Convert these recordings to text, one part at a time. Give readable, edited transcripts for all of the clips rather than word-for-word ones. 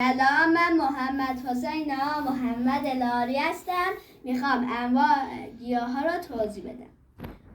سلام، من محمد حسین محمد الاری هستم. میخوام انواع گیاه ها رو توضیح بدم.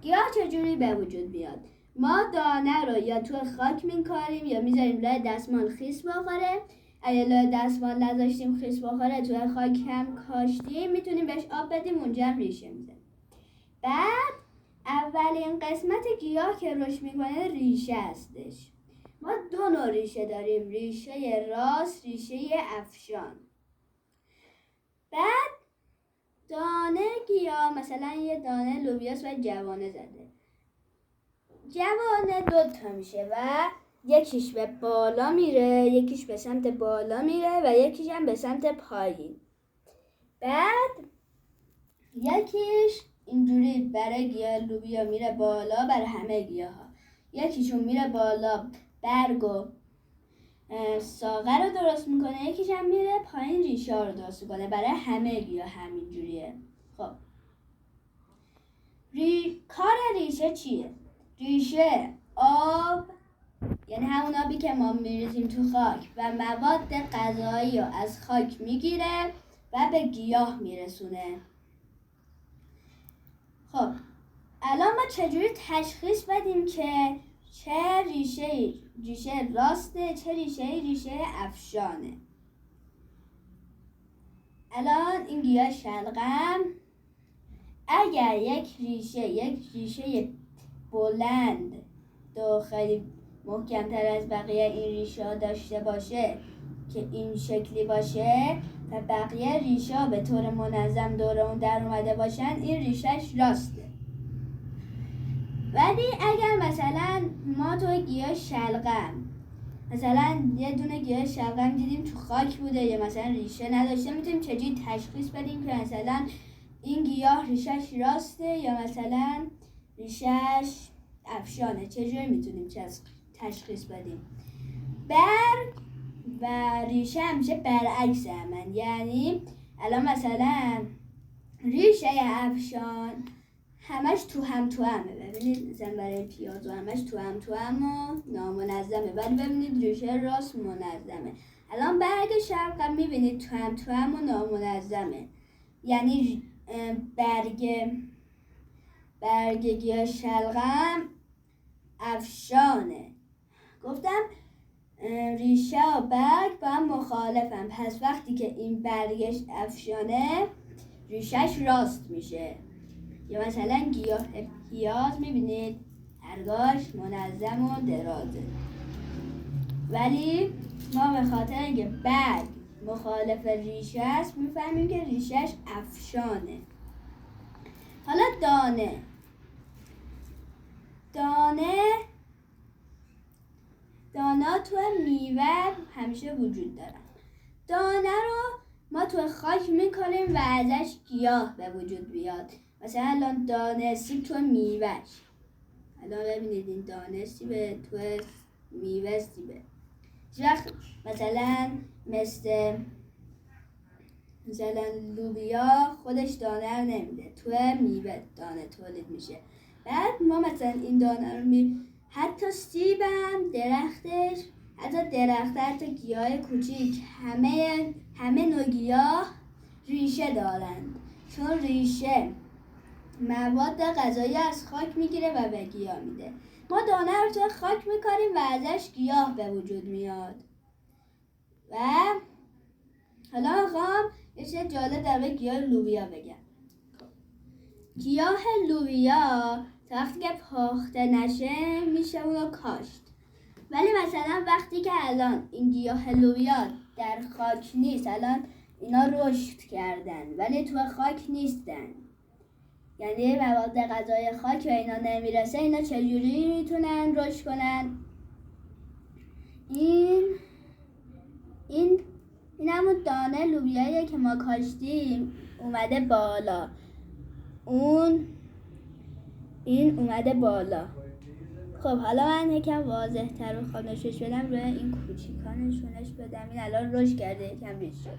گیاه چجوری به وجود میاد؟ ما دانه رو یا تو خاک میکاریم یا میذاریم لای دستمال خیس بخوره. اگه لای دستمال نذاشتیم خیس بخوره، تو خاک هم کاشتیم، میتونیم بهش آب بدیم، اونجا هم ریشه میده. بعد اولین قسمت گیاه که رشد میکنه ریشه هستش. ما دو نوع ریشه داریم، ریشه راست، ریشه افشان. بعد دانه گیاه، مثلا یه دانه لوبیاست و جوانه زده. جوانه دوتا میشه و یکیش به بالا میره، یکیش به سمت بالا میره و یکیش هم به سمت پایین. بعد یکیش اینجوری برای گیاه لوبیا میره بالا، برای همه گیاه ها. یکیشون میره بالا، برگ و ساقه رو درست میکنه، یکیش هم میره پایین ریشه رو درست میکنه. برای همه گیاه همین جوریه. خب کار ریشه چیه؟ ریشه آب، یعنی همون آبی که ما میریزیم تو خاک، و مواد غذایی رو از خاک میگیره و به گیاه میرسونه. خب الان ما چجوری تشخیص بدیم که چه ریشه راسته، چه ریشه افشانه؟ الان این گیاه شلغم، اگر یک ریشه بلند و خیلی محکمتر از بقیه این ریشه ها داشته باشه که این شکلی باشه و بقیه ریشه ها به طور منظم دور اون در اومده باشن، این ریشهش راسته. ولی اگر مثلا ما تو گیاه شلغم، مثلا یه دونه گیاه شلغم دیدیم تو خاک بوده یا مثلا ریشه نداشته، میتونیم چجوری تشخیص بدیم که مثلا این گیاه ریشهش راسته یا مثلا ریشهش افشانه؟ چجوری میتونیم تشخیص بدیم؟ برگ و ریشه همیشه برعکس همن. یعنی الان مثلا ریشه افشان همش تو همه، ببینید مثلا برای پیاز همش تو هم و نامنظمه، ولی ببینید ریشه راست منظمه. الان برگ شلغم میبینید تو هم و نامنظمه، یعنی برگ گیاه شلغم افشانه. گفتم ریشه و برگ با هم مخالفن، پس وقتی که این برگش افشانه ریشهش راست میشه. یا مثلا گیاه پیاز میبینید برگاش منظم و درازه، ولی ما به خاطر اینکه برگ مخالف ریشه است میفهمیم که ریشهش افشانه. حالا دانه تو میوه همیشه وجود دارن. دانه رو ما تو خاک میکنیم و ازش گیاه به وجود بیاد. مثلا الان دانه سیب تو میوهش، الان ببینید این دانه سیبه، تو میوه سیبه. مثلا مثلا لوبیا خودش دانه رو نمیده، تو میوه دانه تولید میشه. بعد ما مثلا این دانه رو حتی سیبم، درختش، حتی گیاه کوچیک، همه نوع گیاه ریشه دارند، چون ریشه مواد غذایی از خاک میگیره و به گیاه میده. ما دانه رو تو خاک میکاریم و ازش گیاه به وجود میاد. و حالا میخوام یه چیز جالب در گیاه لوبیا بگم. گیاه لوبیا تا وقتی که پخته نشه میشه اونو کاشت، ولی مثلا وقتی که الان این گیاه لوبیا در خاک نیست، الان اینا رشد کردن ولی تو خاک نیستن، یعنی مواد غذایی خاک به اینا نمیرسه، اینا چجوری میتونن رشد کنن؟ این همون دانه لوبیاییه که ما کاشتیم اومده بالا، این اومده بالا. خب حالا من یکم واضح تر و نشونش بدم، روی این کوچیکا نشونش بدم. این الان رشد کرده، یکم ریش شد.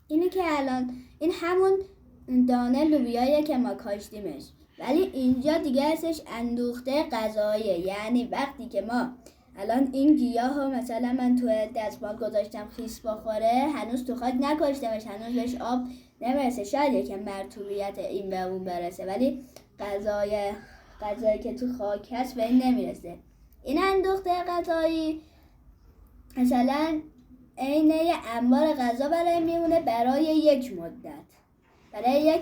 اینی که الان این همون دانه لوبیاییه که ما کاشتیمش، ولی اینجا دیگه اسمش اندوخته غذاییه. یعنی وقتی که ما الان این گیاه ها مثلا من تو دستمال گذاشتم خیس بخوره، هنوز تو خاک نکشتمش، هنوز بهش آب نمیرسه، شاید یکم مرطوبیت این به اون برسه، ولی غذایی که تو خاک هست به این نمیرسه. این اندوخته غذایی مثلا عین یه انبار غذا برای میمونه برای یک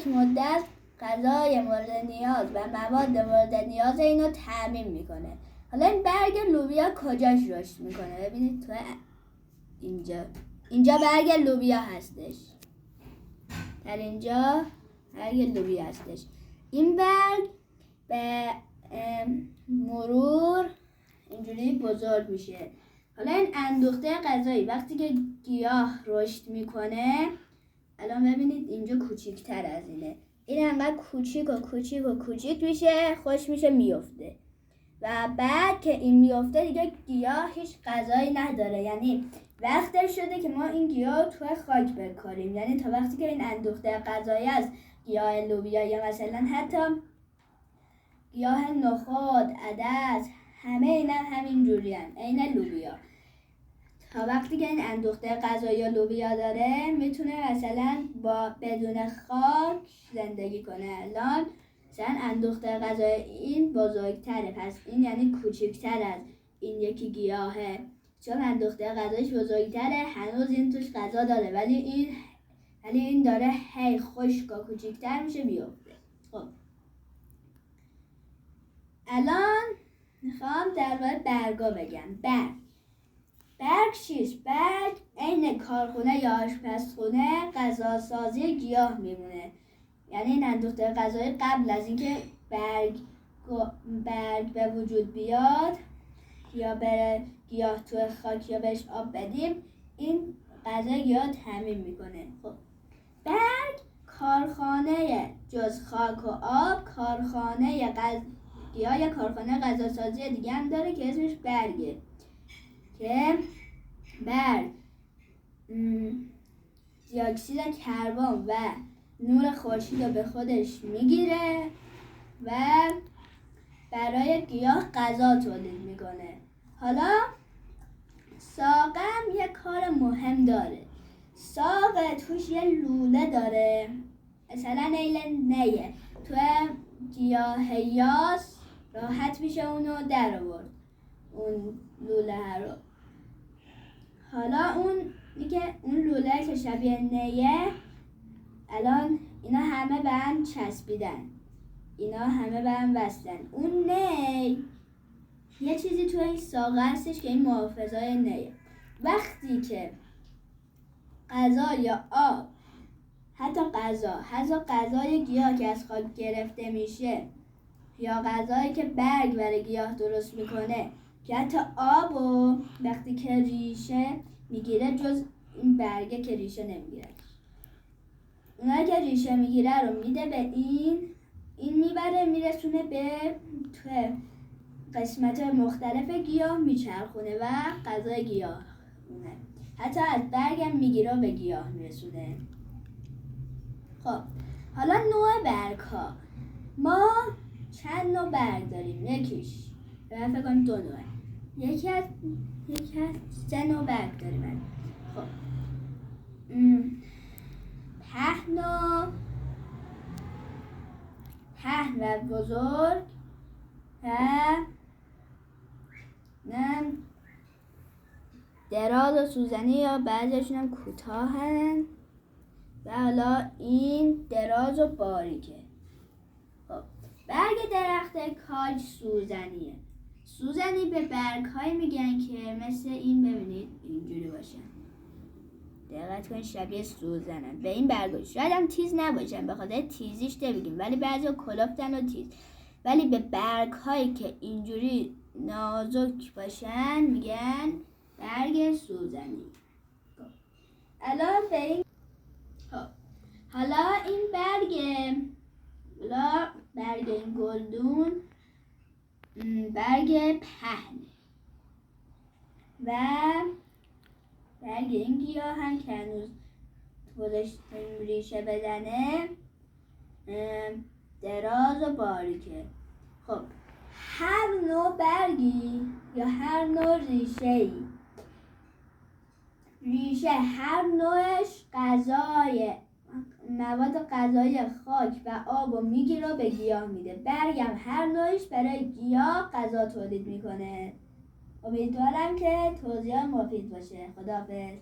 مدت غذای مورد نیاز و مواد مورد نیاز اینو تامین میکنه. حالا این برگ لوبیا کجاش رشد میکنه؟ ببینید تو اینجا برگ لوبیا هستش، در اینجا برگ لوبیا هستش. این برگ به مرور اینجوری بزرگ میشه. حالا این اندوخته غذایی وقتی که گیاه رشد میکنه، الان ببینید اینجا کوچیک‌تر از اینه، این انقدر کوچیک میشه، خوش میشه میفته و بعد که این میفته دیگه گیاه هیچ غذایی نداره. یعنی وقتش شده که ما این گیاه رو توی خاک بکاریم. یعنی تا وقتی که این اندوخته غذایی از گیاه لوبیا یا مثلا حتی گیاه نخود، عدس، همه اینا همین جوری هن، عین لوبیا. تا وقتی که این اندوخته غذایی یا لوبیا داره میتونه مثلا با بدون خاک زندگی کنه. الان مثلا اندوخته غذایی این بزرگتره، پس این یعنی کوچکتر از این یکی گیاهه، چون اندوخته غذایش بزرگتره، هنوز این توش غذا داره، ولی این داره هی خشک و کوچکتر میشه بیفته. خب الان میخوام درباره برگا بگم. برگ چیست؟ برگ عین کارخونه یا آشپزخونه غذاسازی گیاه میمونه. یعنی این اندوخته غذایی قبل از اینکه برگ به وجود بیاد یا بره گیاه تو خاک یا بهش آب بدیم، این غذای گیاه تامین میکنه. خب برگ کارخانه جز خاک و آب، کارخانه گیاه یا کارخانه غذاسازی دیگه هم داره که اسمش برگه، که برگ دی اکسید کربن و نور خورشید رو به خودش میگیره و برای گیاه غذا تولید میکنه. حالا ساقم یه کار مهم داره. ساق توش یه لوله داره، مثلا نیه تو گیاه یاس راحت میشه اونو در آورد، اون لوله رو. حالا اون لوله که شبیه نیه، الان اینا همه به هم چسبیدن، اینا همه به هم وصلن. اون نی یه چیزی تو این ساقه هستش که این محافظای نیه. وقتی که غذا یا آب، حتی غذای گیاه که از خاک گرفته میشه یا غذایی که برگ برای گیاه درست میکنه که حتی آبو وقتی که ریشه میگیره، جز این برگه که ریشه نمیگیره، اونایی که ریشه میگیره رو میده به این میبره میرسونه به تو قسمت مختلف گیاه میچرخونه و غذای گیاه اونه. حتی از برگم میگیره به گیاه میرسونه. خب حالا نوع برگ ها، ما چند نوع برگ داریم. یکیش من فکر کنم 2 نوعه، یکی از 3 نوع برگ داریم. خب پهن و بزرگ و دراز و سوزنی، یا بعضیشون هم کوتاهن و حالا این دراز و باریکه. خب برگ درخت کاج سوزنی به برگ های میگن که مثل این، ببینید اینجوری باشن، دقت کنید شبیه سوزنن. به این برگ شاید هم تیز نباشن، به خاطر تیزیش نمیگیم، ولی بعضی کلفتن و تیز. ولی به برگ هایی که اینجوری نازک باشن میگن برگ سوزنی. حالا این برگ این گلدون برگ پهن و برگ این گیاه هم که هنوز خودش ریشه بدنه دراز و باریکه. خب هر نوع برگی یا هر نوع ریشه‌ای، ریشه هر نوعش غذای مواد غذایی خاک و آب رو میگیره و به گیاه میده. برگم هر نوعش برای گیاه غذا تولید میکنه. امیدوارم که توضیح مفید باشه. خداحافظ.